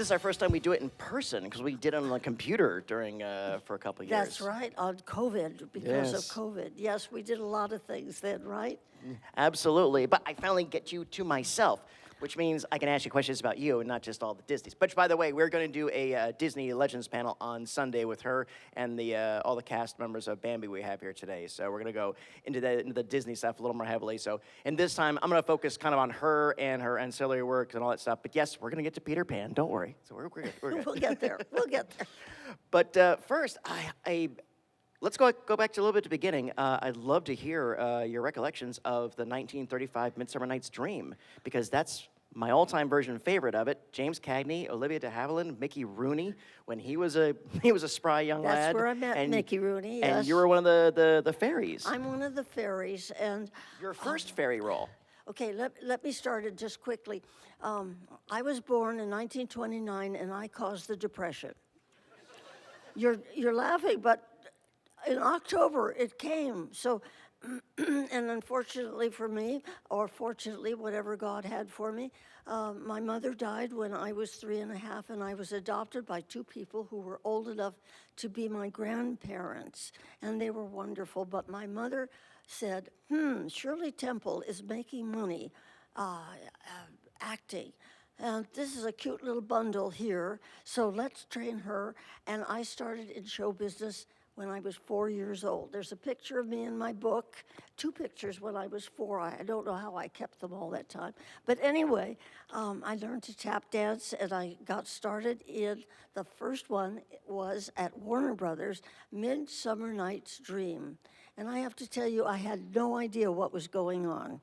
this is our first time we do it in person because we did it on a computer during for a couple of years. That's right, on COVID, because of Yes. COVID. Yes, we did a lot of things then, right? Absolutely. But I finally get you to myself, which means I can ask you questions about you and not just all the Disneys. But by the way, we're going to do a Disney Legends panel on Sunday with her and all the cast members of Bambi we have here today. So we're going to go into the Disney stuff a little more heavily. So, and this time I'm going to focus kind of on her and her ancillary work and all that stuff. But yes, we're going to get to Peter Pan. Don't worry. So we're good. We're good. We'll get there. We'll get there. But first, let's go back to a little bit at the beginning. I'd love to hear your recollections of the 1935 Midsummer Night's Dream, because that's my all-time version favorite of it. James Cagney, Olivia de Havilland, Mickey Rooney, when he was a spry young lad. That's where I met Mickey Rooney, yes. And you were one of the fairies. I'm one of the fairies, and... Your first fairy role. Okay, let me start it just quickly. I was born in 1929, and I caused the Depression. You're laughing, but in October it came. So, and unfortunately for me, or fortunately, whatever God had for me, my mother died when I was 3.5, and I was adopted by two people who were old enough to be my grandparents, and they were wonderful. But my mother said, Shirley Temple is making money acting. And this is a cute little bundle here, so let's train her. And I started in show business when I was 4 years old. There's a picture of me in my book, 2 pictures when I was 4. I don't know how I kept them all that time. But anyway, I learned to tap dance, and I got started in, the first one was at Warner Brothers, Midsummer Night's Dream. And I have to tell you, I had no idea what was going on.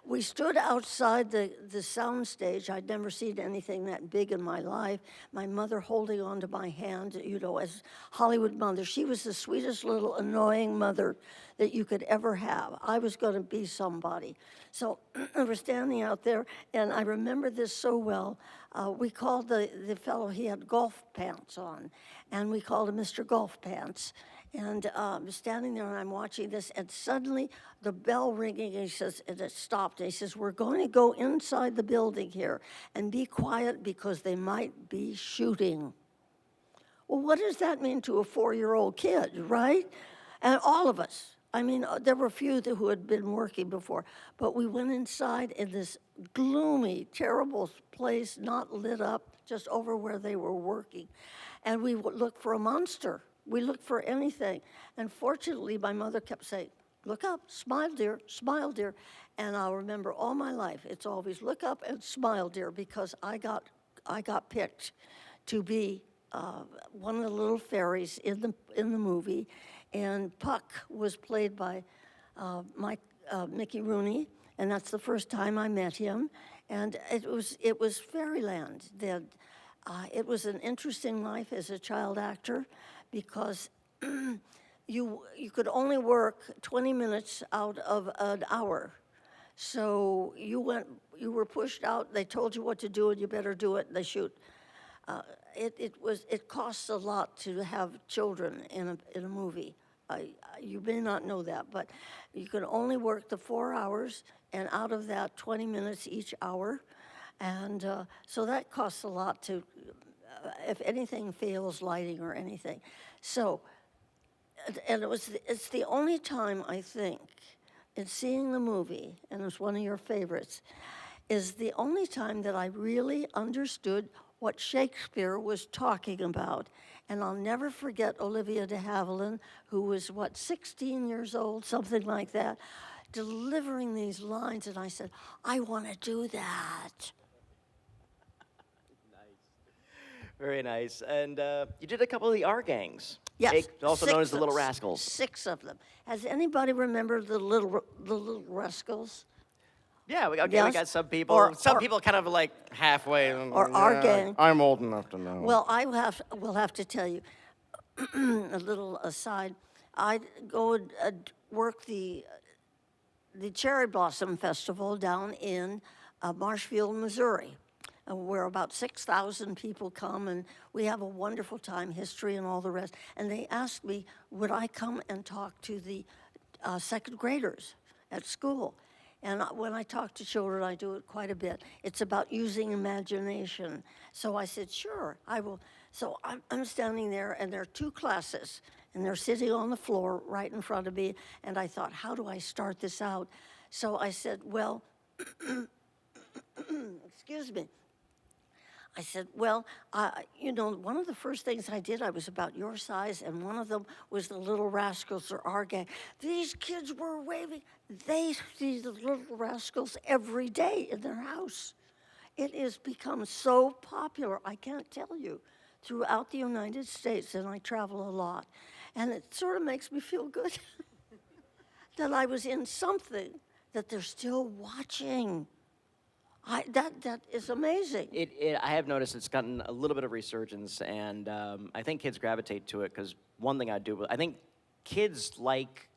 We stood outside the sound stage. I'd never seen anything that big in my life. My mother holding on to my hand, you know, as Hollywood mother. She was the sweetest little annoying mother that you could ever have. I was going to be somebody. So I was standing out there, and I remember this so well. We called the fellow, he had golf pants on, and we called him Mr. Golf Pants. And I'm standing there, and I'm watching this, and suddenly the bell ringing, and he says, and it stopped. And he says, we're going to go inside the building here and be quiet because they might be shooting. Well, what does that mean to a 4-year-old kid, right? And all of us. I mean, there were a few who had been working before, but we went inside in this gloomy, terrible place, not lit up, just over where they were working. And we would look for a monster. We looked for anything. And fortunately, my mother kept saying, look up, smile, dear, smile, dear. And I'll remember all my life, it's always look up and smile, dear, because I got picked to be one of the little fairies in the movie. And Puck was played by Mickey Rooney, and that's the first time I met him. And it was fairyland then. It was an interesting life as a child actor, because you could only work 20 minutes out of an hour. So you were pushed out, they told you what to do, and you better do it, and they shoot. It costs a lot to have children in a movie. You may not know that, but you can only work the 4 hours, and out of that, 20 minutes each hour. And so that costs a lot to, if anything fails, lighting or anything. So, and it's the only time, I think, in seeing the movie, and it's one of your favorites, is the only time that I really understood what Shakespeare was talking about. And I'll never forget Olivia de Havilland, who was, 16 years old, something like that, delivering these lines, and I said, I want to do that. Very nice. And you did a couple of the R gangs. Yes. Also known as the Little Rascals. 6 of them. Has anybody remembered the Little Rascals? Yeah, we got some people. Or people kind of like halfway. Or our gang. I'm old enough to know. Well, will have to tell you a little aside. I'd go and work the Cherry Blossom Festival down in Marshfield, Missouri, where about 6,000 people come, and we have a wonderful time, history and all the rest. And they asked me, would I come and talk to the second graders at school? And when I talk to children, I do it quite a bit. It's about using imagination. So I said, sure, I will. So I'm standing there, and there are 2 classes, and they're sitting on the floor right in front of me. And I thought, how do I start this out? So I said, well, excuse me. I said, well, one of the first things I did, I was about your size, and one of them was the Little Rascals, or our gang. These kids were waving. They see the Little Rascals every day in their house. It has become so popular, I can't tell you, throughout the United States, and I travel a lot. And it sort of makes me feel good that I was in something that they're still watching. That is amazing. I have noticed it's gotten a little bit of resurgence, and I think kids gravitate to it because one thing I think kids like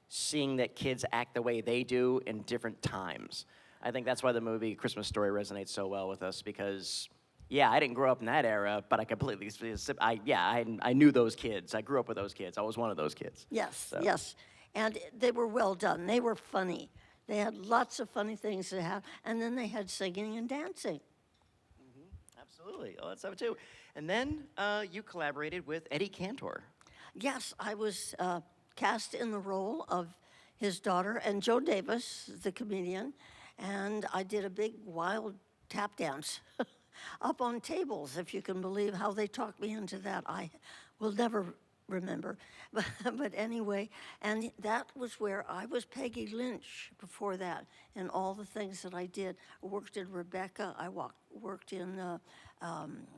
seeing that kids act the way they do in different times. I think that's why the movie Christmas Story resonates so well with us because, yeah, I didn't grow up in that era, but I knew those kids. I grew up with those kids. I was one of those kids. Yes, So. yes. And they were well done. They were funny. They had lots of funny things to have, and then they had singing and dancing. Absolutely. Oh, that's so too. And then you collaborated with Eddie Cantor. Yes, I was cast in the role of his daughter and Joe Davis, the comedian, and I did a big wild tap dance up on tables, if you can believe how they talked me into that. I will never remember. But anyway, and that was where I was Peggy Lynch before that, and all the things that I did. I worked in Rebecca, I worked in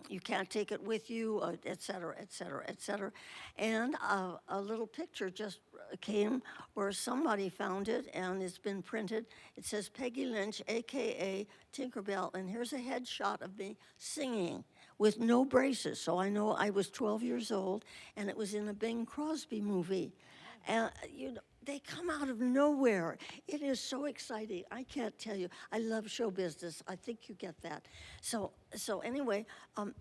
You Can't Take It With You, et cetera, et cetera, et cetera. And a little picture just came where somebody found it, and it's been printed. It says Peggy Lynch, AKA Tinkerbell, and here's a headshot of me singing with no braces. So I know I was 12 years old, and it was in a Bing Crosby movie. And, they come out of nowhere. It is so exciting. I can't tell you. I love show business. I think you get that. So anyway,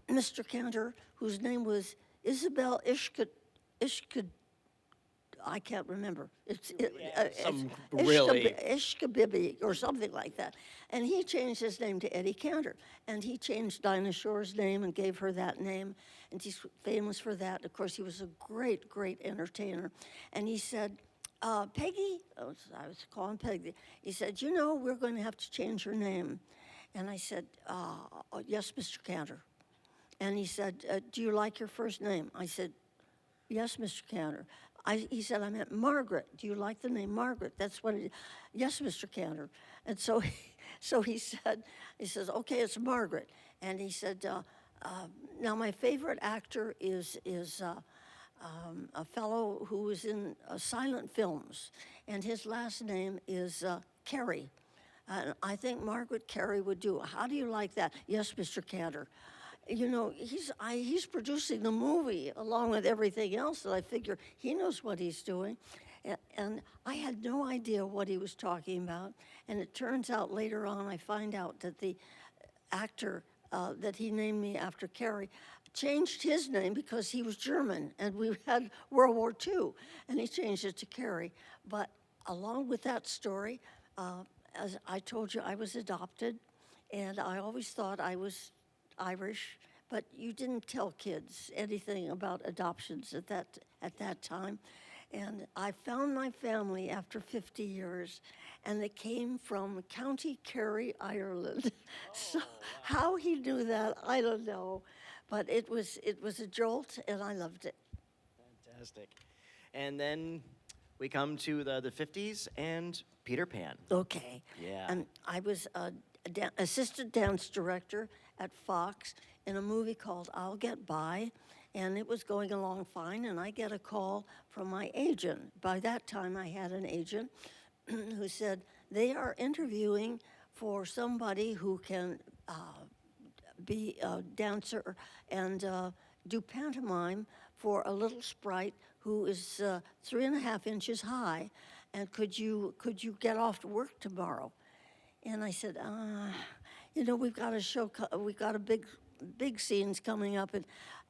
Mr. Cantor, whose name was Isabel Ishka, I can't remember. It's Ishkabibi or something like that. And he changed his name to Eddie Cantor. And he changed Dinah Shore's name and gave her that name. And he's famous for that. Of course, he was a great, great entertainer. And he said, Peggy, I was calling Peggy. He said, we're going to have to change her name. And I said, yes, Mr. Cantor. And he said, do you like your first name? I said, yes, Mr. Cantor. He said, I meant Margaret. Do you like the name Margaret? That's what it is. Yes, Mr. Cantor. And so he says, okay, it's Margaret. And he said, now my favorite actor is a fellow who was in silent films, and his last name is Kerry. And I think Margaret Kerry would do. How do you like that? Yes, Mr. Cantor. He's producing the movie along with everything else that I figure he knows what he's doing. And I had no idea what he was talking about. And it turns out later on, I find out that the actor that he named me after Kerry changed his name because he was German, and we had World War II, and he changed it to Kerry. But along with that story, as I told you, I was adopted, and I always thought I was Irish, but you didn't tell kids anything about adoptions at that time. And I found my family after 50 years, and they came from County Kerry, Ireland. So how he knew that, I don't know. But it was a jolt, and I loved it. Fantastic. And then we come to the 50s and Peter Pan. Okay. Yeah. And I was assistant dance director at Fox in a movie called I'll Get By, and it was going along fine, and I get a call from my agent. By that time, I had an agent who said, they are interviewing for somebody who can be a dancer and do pantomime for a little sprite who is 3.5 inches high, and could you get off to work tomorrow? And I said, we've got a show, we've got a big scenes coming up, and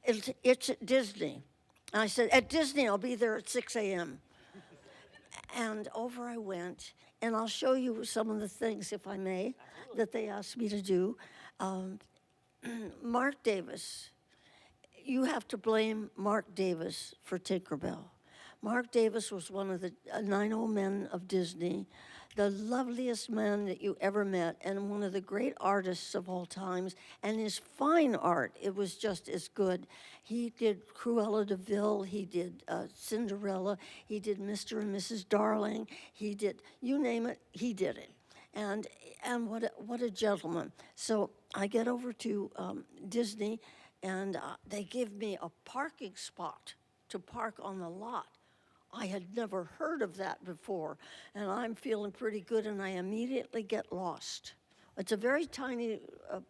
it's at Disney. And I said, at Disney, I'll be there at 6 a.m. And over I went, and I'll show you some of the things, if I may, that they asked me to do. Mark Davis, you have to blame Mark Davis for Tinkerbell. Mark Davis was one of the 9 old men of Disney, the loveliest man that you ever met, and one of the great artists of all times. And his fine art, it was just as good. He did Cruella de Vil, he did Cinderella, he did Mr. and Mrs. Darling, he did, you name it, he did it. And what a gentleman. So I get over to Disney, and they give me a parking spot to park on the lot. I had never heard of that before, and I'm feeling pretty good, and I immediately get lost. It's a very tiny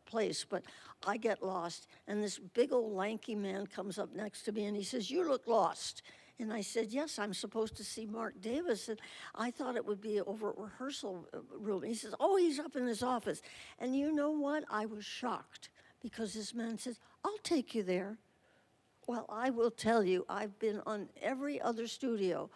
place, but I get lost, and this big old lanky man comes up next to me, and he says, "You look lost." And I said, "Yes, I'm supposed to see Mark Davis." And I thought it would be over at rehearsal room. He says, "Oh, he's up in his office." And you know what? I was shocked because this man says, "I'll take you there." Well, I will tell you, I've been on every other studio,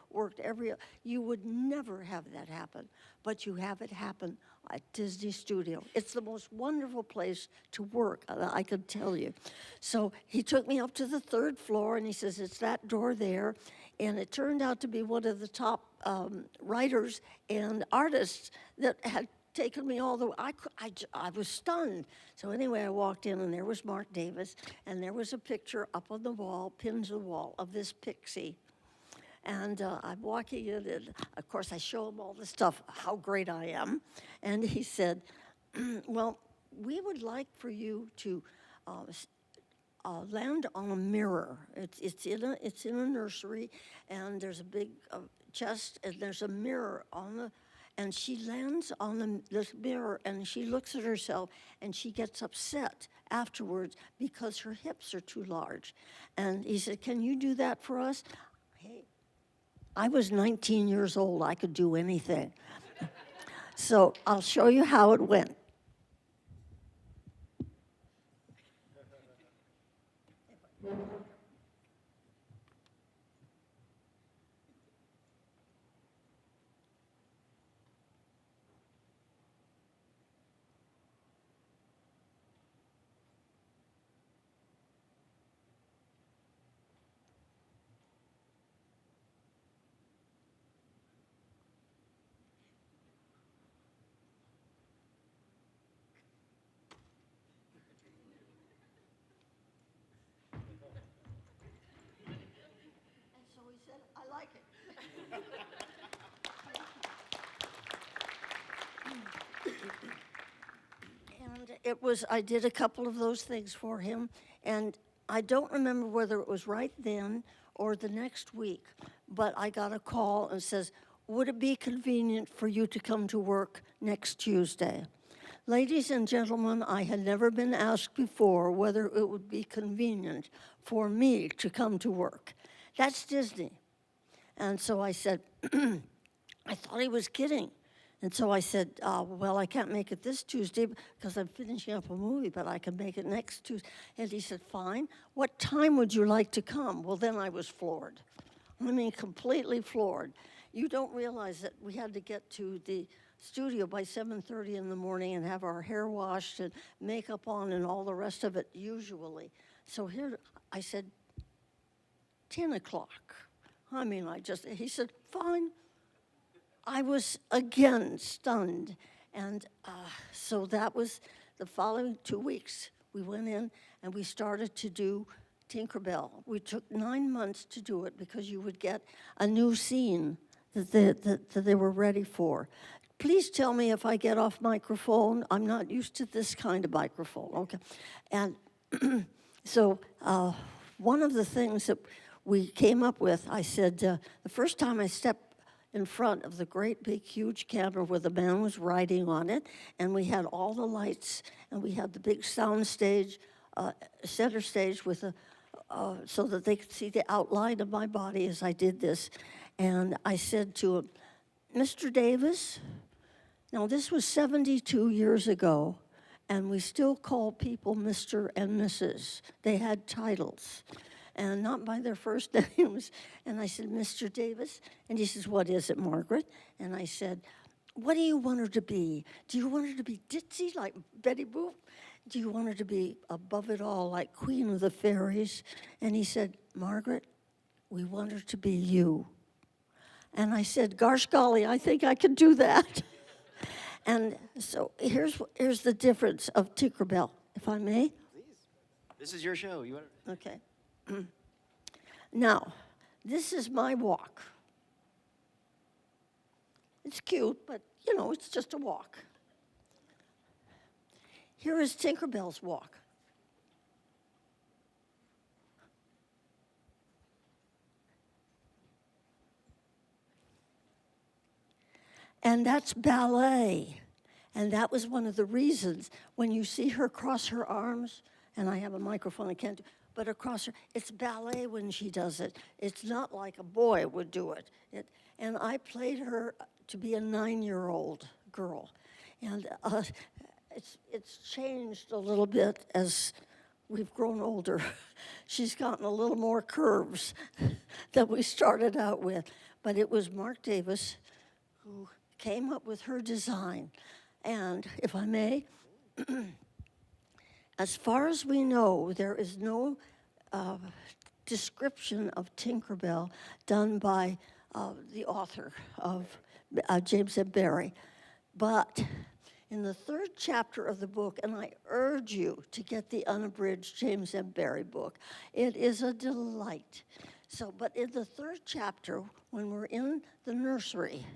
you would never have that happen, but you have it happen at Disney Studio. It's the most wonderful place to work, I can tell you. So he took me up to the 3rd floor, and he says, "It's that door there." And it turned out to be one of the top writers and artists that had taken me all the way. I was stunned. So anyway, I walked in, and there was Mark Davis, and there was a picture up on the wall, pinned to the wall, of this pixie. And I'm walking in, and of course I show him all the stuff, how great I am. And he said, "Well, we would like for you to land on a mirror. It's in a nursery, and there's a big chest, and there's a mirror on the." And she lands on this mirror, and she looks at herself, and she gets upset afterwards because her hips are too large. And he said, "Can you do that for us?" Hey, I was 19 years old. I could do anything. So I'll show you how it went. So he said, "I like it." And I did a couple of those things for him, and I don't remember whether it was right then or the next week, but I got a call and says, "Would it be convenient for you to come to work next Tuesday?" Ladies and gentlemen, I had never been asked before whether it would be convenient for me to come to work. That's Disney. And so I said, I thought he was kidding. And so I said, "Well, I can't make it this Tuesday because I'm finishing up a movie, but I can make it next Tuesday." And he said, "Fine. What time would you like to come?" Well, then I was floored. I mean, completely floored. You don't realize that we had to get to the studio by 7:30 in the morning and have our hair washed and makeup on and all the rest of it usually. So here I said, 10 o'clock. I mean, he said, "Fine." I was again stunned. And so that was the following 2 weeks. We went in and we started to do Tinkerbell. We took 9 months to do it because you would get a new scene that they were ready for. Please tell me if I get off microphone. I'm not used to this kind of microphone. Okay. And so one of the things that we came up with, I said, the first time I stepped in front of the great big huge camera where the man was riding on it, and we had all the lights, and we had the big sound stage, center stage with so that they could see the outline of my body as I did this. And I said to him, "Mr. Davis," now this was 72 years ago, and we still call people Mr. and Mrs. They had titles. and not by their first names. And I said, Mr. Davis? And he says, what is it, Margaret? And I said, what do you want her to be? Do you want her to be ditzy like Betty Boop? Do you want her to be above it all like Queen of the Fairies? And he said, Margaret, we want her to be you. And I said, gosh golly, I think I can do that. And so here's the difference of Tinkerbell, if I may. Please. This is your show. You want to... Okay. Now, this is my walk. It's cute, but, you know, it's just a walk. Here is Tinkerbell's walk. And that's ballet. And that was one of the reasons when you see her cross her arms, and I have a microphone, I can't do, but across her, it's ballet when she does it. It's not like a boy would do it. And I played her to be a 9-year-old girl. And it's changed a little bit as we've grown older. She's gotten a little more curves than we started out with. But it was Mark Davis who came up with her design. And if I may, as far as we know, there is no description of Tinkerbell done by the author of James M. Barrie. But in the 3rd chapter of the book, and I urge you to get the unabridged James M. Barrie book, it is a delight. So, but in the 3rd chapter, when we're in the nursery,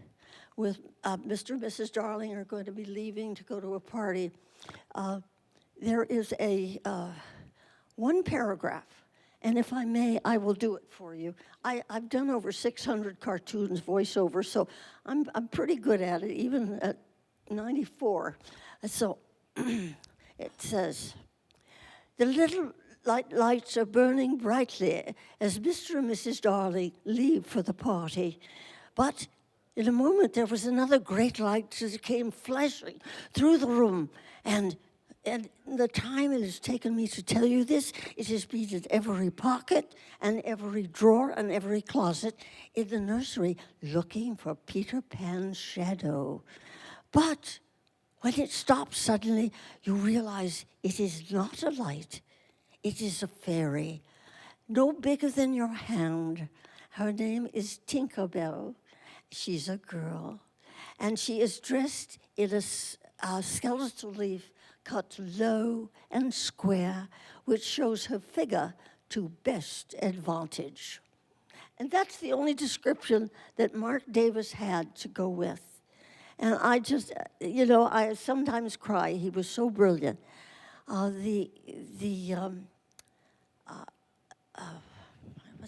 with Mr. and Mrs. Darling are going to be leaving to go to a party, there is a one paragraph, and if I may, I will do it for you. I've done over 600 cartoons voiceover, so I'm pretty good at it, even at 94. So it says, the little lights are burning brightly as Mr. and Mrs. Darling leave for the party, but in a moment, there was another great light that came flashing through the room. And the time it has taken me to tell you this, it has been in every pocket and every drawer and every closet in the nursery looking for Peter Pan's shadow. But when it stops suddenly, you realize it is not a light. It is a fairy, no bigger than your hand. Her name is Tinkerbell. She's a girl, and she is dressed in a skeletal leaf cut low and square, which shows her figure to best advantage. And that's the only description that Mark Davis had to go with. And I just, you know, I sometimes cry. He was so brilliant. What's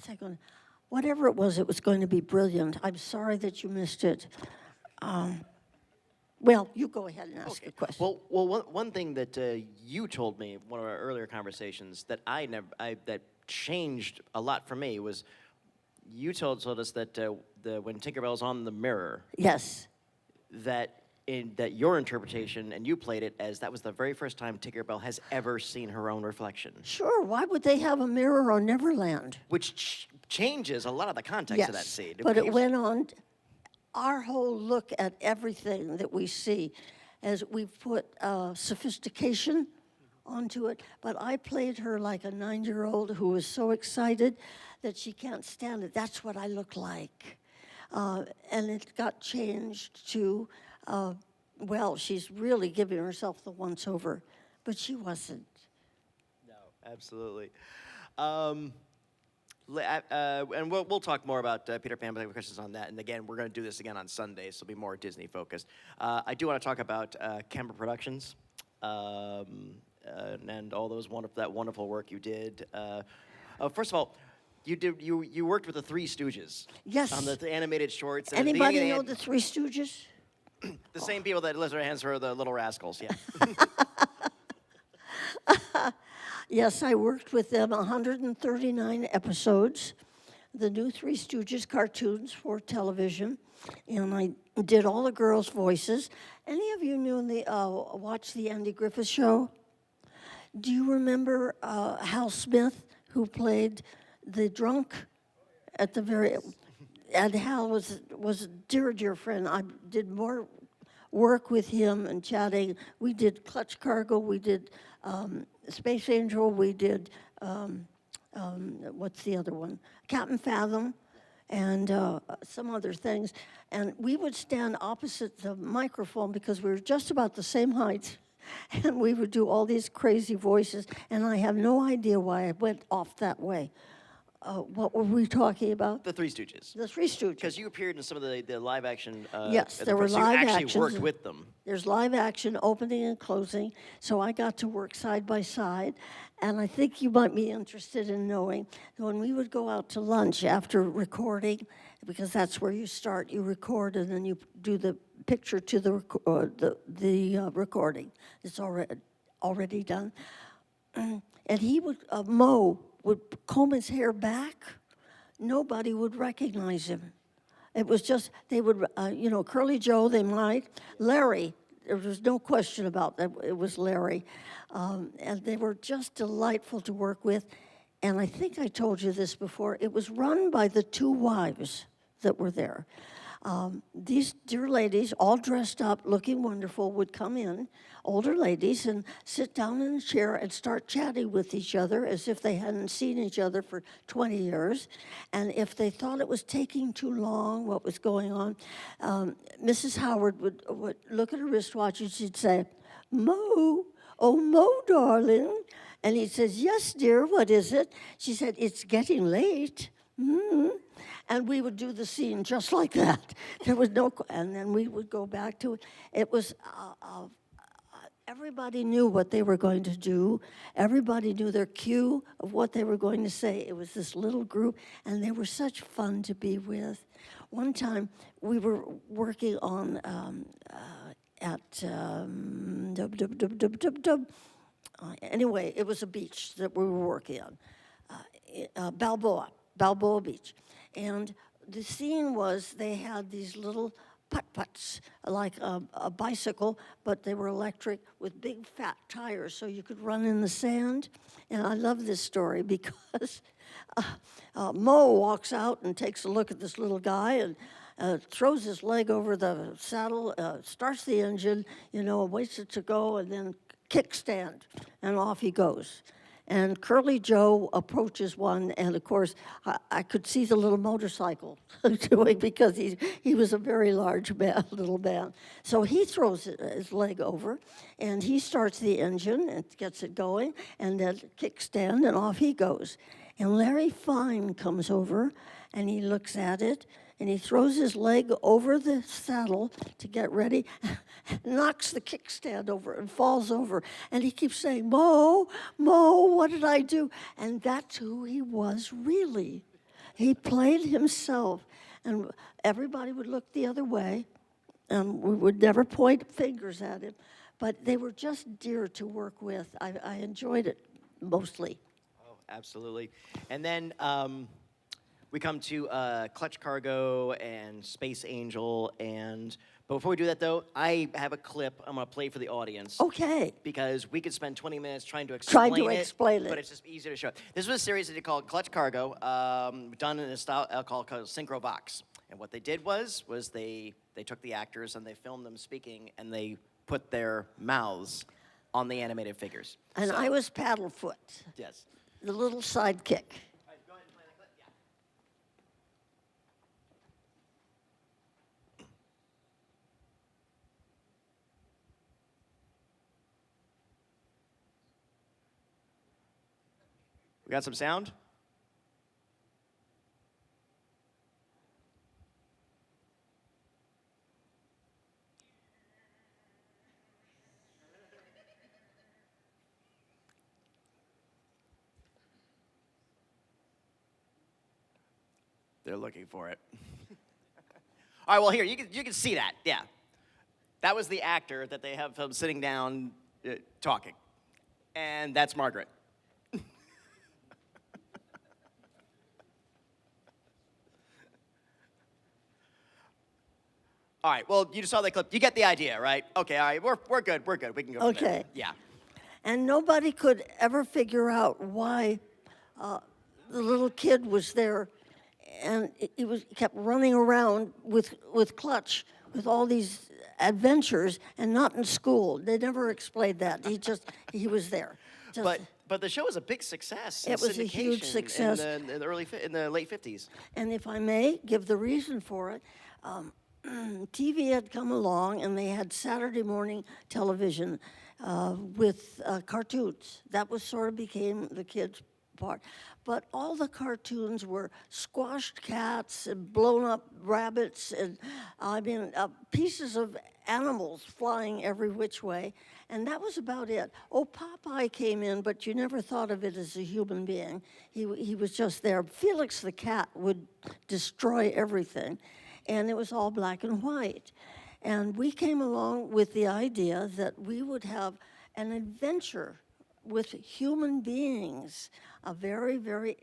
I going to... Whatever it was going to be brilliant. I'm sorry that you missed it. Well, you go ahead and ask a question. Well, one thing that you told me, one of our earlier conversations, that that changed a lot for me was you told us that when Tinkerbell's on the mirror, yes, that your interpretation, and you played it as that was the very first time Tinkerbell has ever seen her own reflection. Sure, why would they have a mirror on Neverland? Which changes a lot of the context of that scene. But it went on, our whole look at everything that we see, as we've put sophistication onto it, but I played her like a 9-year-old who was so excited that she can't stand it. That's what I look like. And it got changed to, well, she's really giving herself the once-over, but she wasn't. No, absolutely. And we'll talk more about Peter Pan, but I have questions on that. And again, we're going to do this again on Sunday, so it'll be more Disney-focused. I do want to talk about Kemper Productions and all those wonderful work you did. First of all, you worked with the Three Stooges. Yes. On the animated shorts. Anybody know the Three Stooges? The same people that lift their hands for the Little Rascals, yeah. Yes, I worked with them 139 episodes, the new Three Stooges cartoons for television, and I did all the girls' voices. Any of you watch the Andy Griffith Show? Do you remember Hal Smith, who played the drunk at the very, and Hal was a dear friend. I did more work with him and chatting. We did Clutch Cargo, we did Space Angel, we did, what's the other one? Captain Fathom, and some other things. And we would stand opposite the microphone because we were just about the same height. And we would do all these crazy voices, and I have no idea why I went off that way. What were we talking about? The Three Stooges. The Three Stooges. Because you appeared in some of the live action. Yes, there were live actions. You actually actions. worked with them. There's live action, opening and closing, so I got to work side by side. And I think you might be interested in knowing when we would go out to lunch after recording, because that's where you start. You record and then you do the picture to the recording. It's already done. And he would, Mo would comb his hair back. Nobody would recognize him. It was just, they would, Curly Joe, they might. Larry, there was no question about that. It was Larry. And they were just delightful to work with. And I think I told you this before. It was run by the two wives that were there. These dear ladies, all dressed up, looking wonderful, would come in, older ladies, and sit down in a chair and start chatting with each other as if they hadn't seen each other for 20 years. And if they thought it was taking too long, what was going on, Mrs. Howard would look at her wristwatch and she'd say, "Mo, oh, Mo, darling." And he says, "Yes, dear, what is it?" She said, "It's getting late." And we would do the scene just like that. There was no, and then we would go back to it. It was, everybody knew what they were going to do. Everybody knew their cue of what they were going to say. It was this little group, and they were such fun to be with. One time, we were working on, anyway, it was a beach that we were working on, Balboa Beach. And the scene was they had these little putt-putts, like a bicycle, but they were electric with big fat tires so you could run in the sand. And I love this story because Mo walks out and takes a look at this little guy and throws his leg over the saddle, starts the engine, waits it to go, and then kickstand, and off he goes. And Curly Joe approaches one, and of course, I could see the little motorcycle doing because he was a very large man, little man. So he throws his leg over, and he starts the engine and gets it going, and then kickstand, and off he goes. And Larry Fine comes over, and he looks at it, and he throws his leg over the saddle to get ready, knocks the kickstand over and falls over. And he keeps saying, "Mo, what did I do?" And that's who he was really. He played himself. And everybody would look the other way. And we would never point fingers at him. But they were just dear to work with. I enjoyed it mostly. Oh, absolutely. And then we come to Clutch Cargo and Space Angel. But before we do that, though, I have a clip I'm going to play for the audience. Okay. Because we could spend 20 minutes trying to explain it. But it's just easier to show. This was a series that they called Clutch Cargo, done in a style called Synchro Box. And what they did was they took the actors and they filmed them speaking, and they put their mouths on the animated figures. And I was Paddlefoot. Yes. The little sidekick. We got some sound? They're looking for it. All right, well, here, you can see that, yeah. That was the actor that they have him sitting down talking. And that's Margaret. All right, well, you just saw that clip. You get the idea, right? Okay, all right, we're good. We can go from there. Okay. Yeah. And nobody could ever figure out why the little kid was there, and he kept running around with Clutch, with all these adventures, and not in school. They never explained that. He was there. Just, But the show was a big success. In it was a huge syndication success. in the late 50s. And if I may give the reason for it, TV had come along and they had Saturday morning television with cartoons. That was sort of became the kids' part. But all the cartoons were squashed cats and blown up rabbits and, pieces of animals flying every which way. And that was about it. Oh, Popeye came in, but you never thought of it as a human being. He was just there. Felix the cat would destroy everything. And it was all black and white. And we came along with the idea that we would have an adventure with human beings, a very, very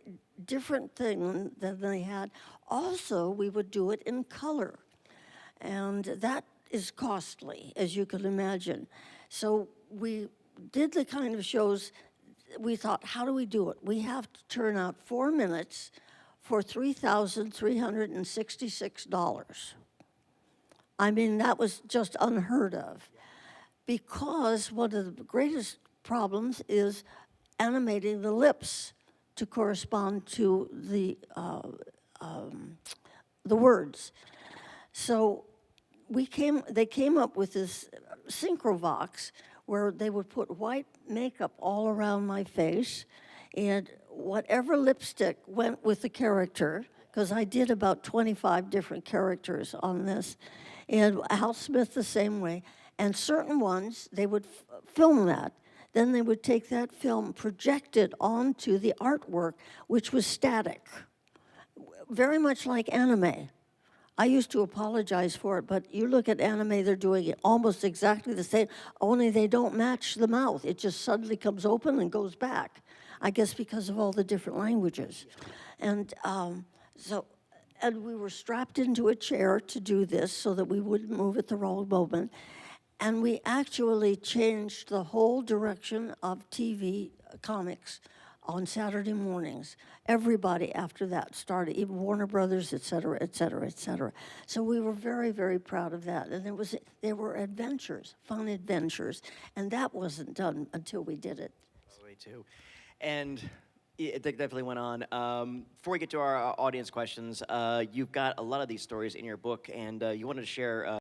different thing than they had. Also, we would do it in color. And that is costly, as you can imagine. So we did the kind of shows, we thought, how do we do it? We have to turn out 4 minutes for $3,366. I mean, that was just unheard of. Because one of the greatest problems is animating the lips to correspond to the words. So they came up with this Synchrovox where they would put white makeup all around my face, and whatever lipstick went with the character, because I did about 25 different characters on this, and Al Smith the same way, and certain ones, they would film that. Then they would take that film, project it onto the artwork, which was static, very much like anime. I used to apologize for it, but you look at anime, they're doing it almost exactly the same, only they don't match the mouth. It just suddenly comes open and goes back, I guess because of all the different languages. And and we were strapped into a chair to do this so that we wouldn't move at the wrong moment. And we actually changed the whole direction of TV comics on Saturday mornings. Everybody after that started, even Warner Brothers, et cetera, et cetera, et cetera. So we were very, very proud of that. And there were adventures, fun adventures. And that wasn't done until we did it. Way too. And it definitely went on. Before we get to our audience questions, you've got a lot of these stories in your book, and you wanted to share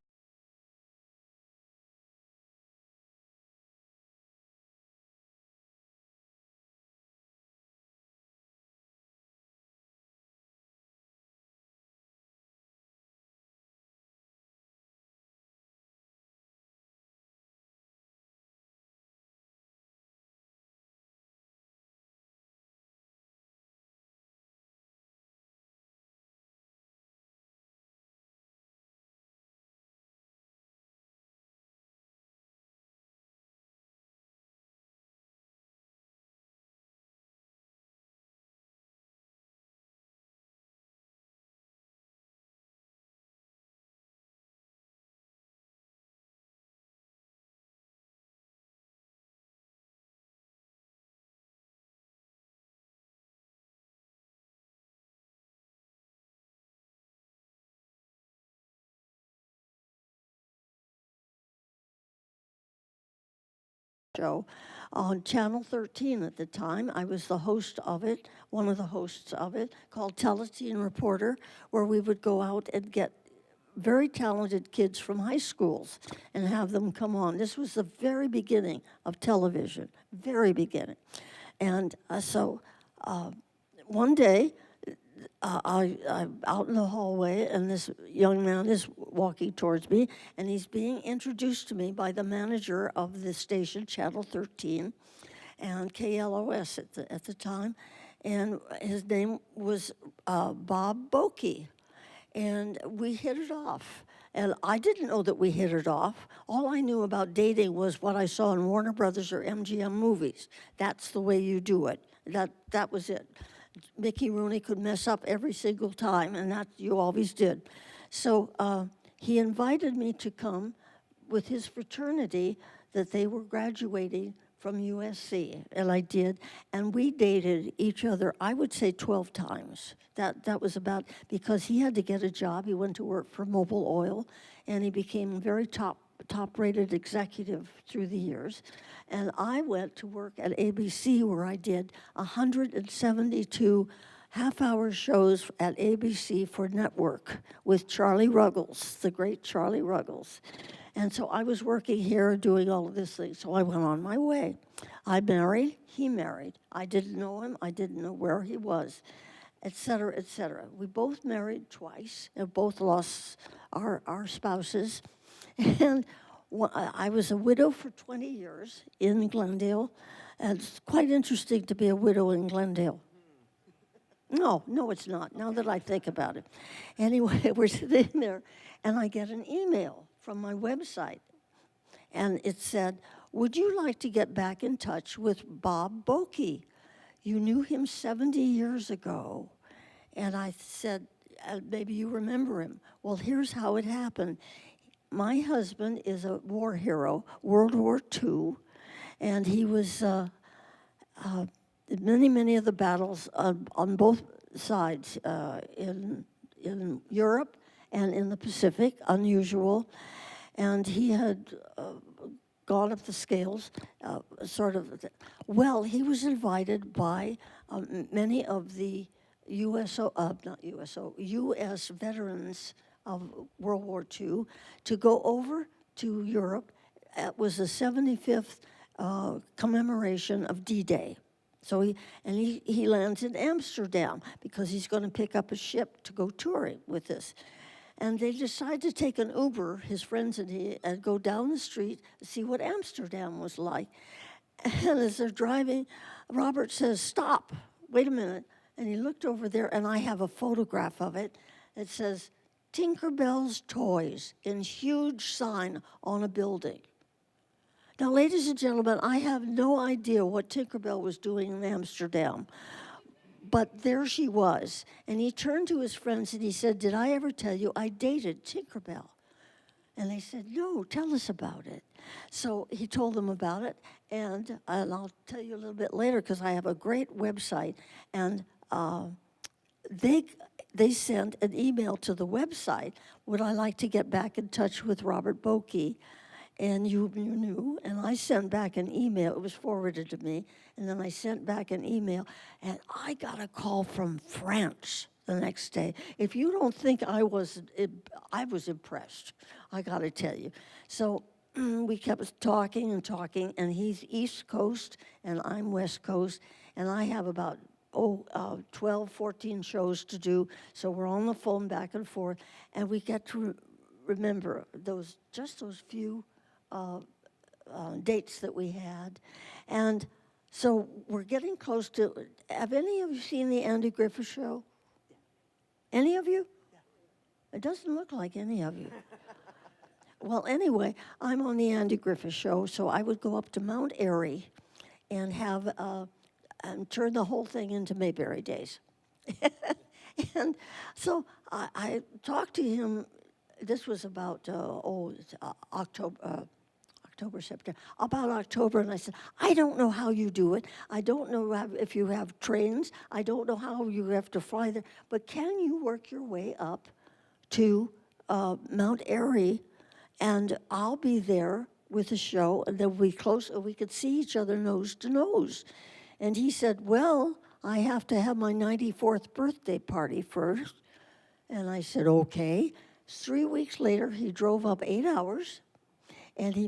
Show on Channel 13 at the time. I was the host of it, one of the hosts of it, called Teleteen Reporter, where we would go out and get very talented kids from high schools and have them come on. This was the very beginning of television, very beginning. And one day, I'm out in the hallway, and this young man is walking towards me, and he's being introduced to me by the manager of the station, Channel 13, and KLOS at the time, and his name was Bob Bokey, and we hit it off. And I didn't know that we hit it off. All I knew about dating was what I saw in Warner Brothers or MGM movies. That's the way you do it. That was it. Mickey Rooney could mess up every single time, and that you always did. So he invited me to come with his fraternity that they were graduating from USC, and I did, and we dated each other, I would say 12 times. That was about, because he had to get a job, he went to work for Mobil Oil, and he became very top-rated executive through the years. And I went to work at ABC, where I did 172 half-hour shows at ABC for network with Charlie Ruggles, the great Charlie Ruggles. And so I was working here doing all of this thing. So I went on my way. I married, he married. I didn't know him, I didn't know where he was, et cetera, et cetera. We both married twice and both lost our spouses. And I was a widow for 20 years in Glendale. And it's quite interesting to be a widow in Glendale. No, it's not, now that I think about it. Anyway, we're sitting there, and I get an email from my website. And it said, would you like to get back in touch with Bob Bokey? You knew him 70 years ago. And I said, maybe you remember him. Well, here's how it happened. My husband is a war hero, World War II, and he was many of the battles on both sides in Europe and in the Pacific, unusual. And he had gone up the scales, he was invited by many of the U.S. veterans of World War II to go over to Europe. It was the 75th commemoration of D-Day. So he lands in Amsterdam because he's going to pick up a ship to go touring with this. And they decide to take an Uber, his friends and he, and go down the street to see what Amsterdam was like. And as they're driving, Robert says, stop, wait a minute. And he looked over there, and I have a photograph of it. It says, Tinkerbell's Toys, in huge sign on a building. Now, ladies and gentlemen, I have no idea what Tinkerbell was doing in Amsterdam, but there she was. And he turned to his friends and he said, did I ever tell you I dated Tinkerbell? And they said, no, tell us about it. So he told them about it, and I'll tell you a little bit later because I have a great website, and they sent an email to the website, would I like to get back in touch with Robert Bokey? And you knew, and I sent back an email. It was forwarded to me, and then I sent back an email, and I got a call from France the next day. If you don't think I was impressed, I got to tell you. So we kept talking, and he's East Coast, and I'm West Coast, and I have about 12, 14 shows to do, so we're on the phone back and forth, and we get to remember those few dates that we had. And so we're getting close to, have any of you seen the Andy Griffith Show? Any of you? It doesn't look like any of you. Well, anyway, I'm on the Andy Griffith Show, so I would go up to Mount Airy and have, and turn the whole thing into Mayberry Days. And so I talked to him. This was about about October, and I said, I don't know how you do it. I don't know if you have trains. I don't know how you have to fly there. But can you work your way up to Mount Airy, and I'll be there with a show, and then we'll be close, and we could see each other nose to nose. And he said, well, I have to have my 94th birthday party first. And I said, okay. 3 weeks later, he drove up 8 hours, and we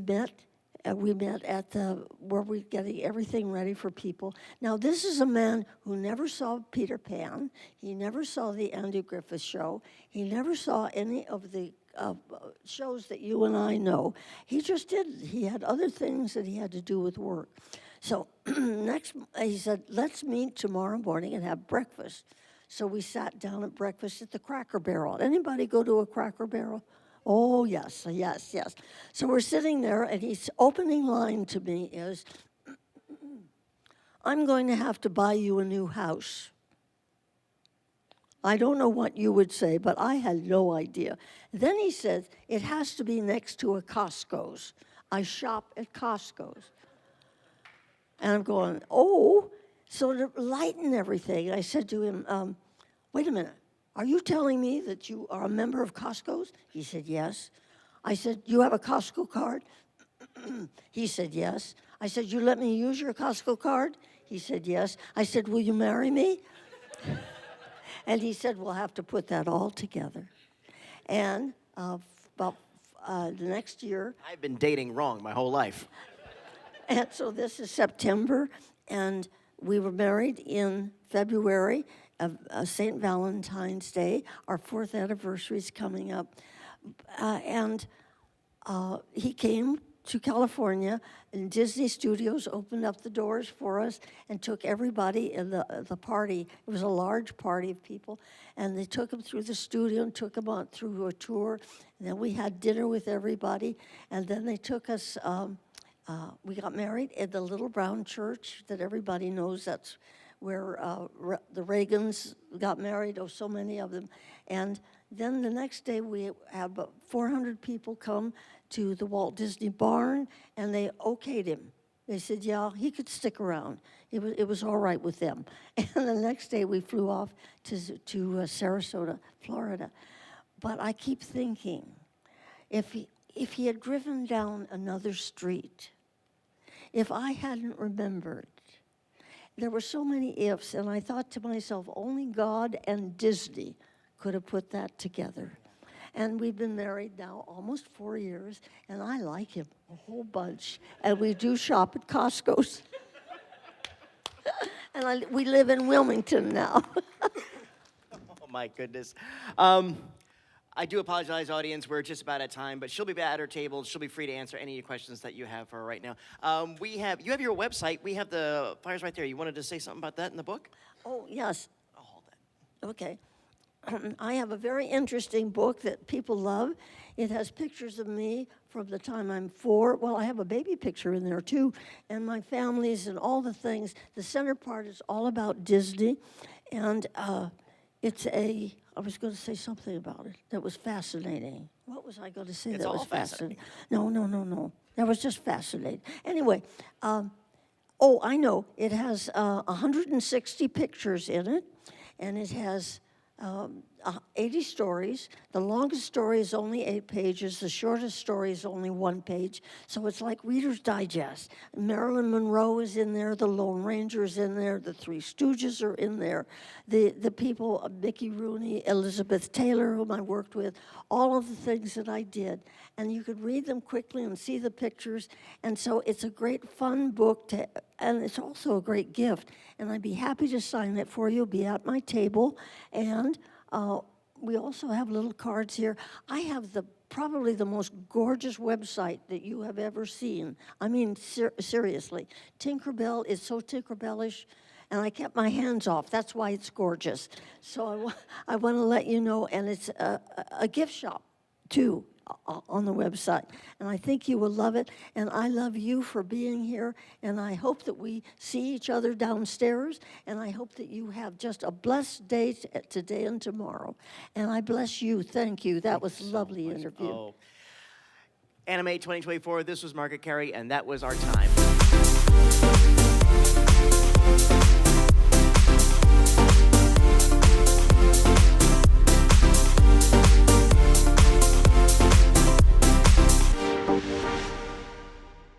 met at where we're getting everything ready for people. Now, this is a man who never saw Peter Pan. He never saw the Andy Griffith Show. He never saw any of the shows that you and I know. He just didn't. He had other things that he had to do with work. So he said, let's meet tomorrow morning and have breakfast. So we sat down at breakfast at the Cracker Barrel. Anybody go to a Cracker Barrel? Oh, yes. So we're sitting there, and his opening line to me is, I'm going to have to buy you a new house. I don't know what you would say, but I had no idea. Then he said, it has to be next to a Costco's. I shop at Costco's. And I'm going, oh, so to lighten everything, I said to him, wait a minute, are you telling me that you are a member of Costco's? He said, yes. I said, you have a Costco card? He said, yes. I said, you let me use your Costco card? He said, yes. I said, will you marry me? And he said, we'll have to put that all together. And about the next year. I've been dating wrong my whole life. And so this is September, and we were married in February of St. Valentine's Day. Our 4th anniversary is coming up. And he came to California, and Disney Studios opened up the doors for us and took everybody in the party. It was a large party of people, and they took them through the studio and took them on through a tour. And then we had dinner with everybody, and then they took us, we got married at the Little Brown Church that everybody knows. That's where the Reagans got married, oh, so many of them. And then the next day we had about 400 people come to the Walt Disney Barn, and they okayed him. They said, yeah, he could stick around. It was all right with them. And the next day we flew off to Sarasota, Florida. But I keep thinking, if he had driven down another street, if I hadn't remembered, there were so many ifs, and I thought to myself, only God and Disney could have put that together. And we've been married now almost 4 years, and I like him a whole bunch. And we do shop at Costco's. And we live in Wilmington now. Oh, my goodness. I do apologize, audience. We're just about at time, but she'll be back at her table. She'll be free to answer any questions that you have for her right now. You have your website. We have the flyers right there. You wanted to say something about that in the book? Oh, yes. I'll hold that. Okay. I have a very interesting book that people love. It has pictures of me from the time I'm 4. Well, I have a baby picture in there, too, and my families and all the things. The center part is all about Disney, and I was going to say something about it that was fascinating. What was I going to say It's that all was fascinating? fascinating. No. That was just fascinating. Anyway, I know. It has 160 pictures in it, and it has 80 stories. The longest story is only 8 pages. The shortest story is only 1 page. So it's like Reader's Digest. Marilyn Monroe is in there. The Lone Ranger is in there. The Three Stooges are in there. The people, Mickey Rooney, Elizabeth Taylor, whom I worked with, all of the things that I did. And you could read them quickly and see the pictures. And so it's a great fun book, and it's also a great gift. And I'd be happy to sign it for you. It'll be at my table. And we also have little cards here. I have probably the most gorgeous website that you have ever seen. I mean, seriously. Tinkerbell is so Tinkerbellish, and I kept my hands off. That's why it's gorgeous. So I want to let you know, and it's a gift shop, too, on the website. And I think you will love it, and I love you for being here, and I hope that we see each other downstairs, and I hope that you have just a blessed day today and tomorrow. And I bless you. Thank you. That was a lovely interview. Oh. Animate 2024, this was Margaret Kerry, and that was our time.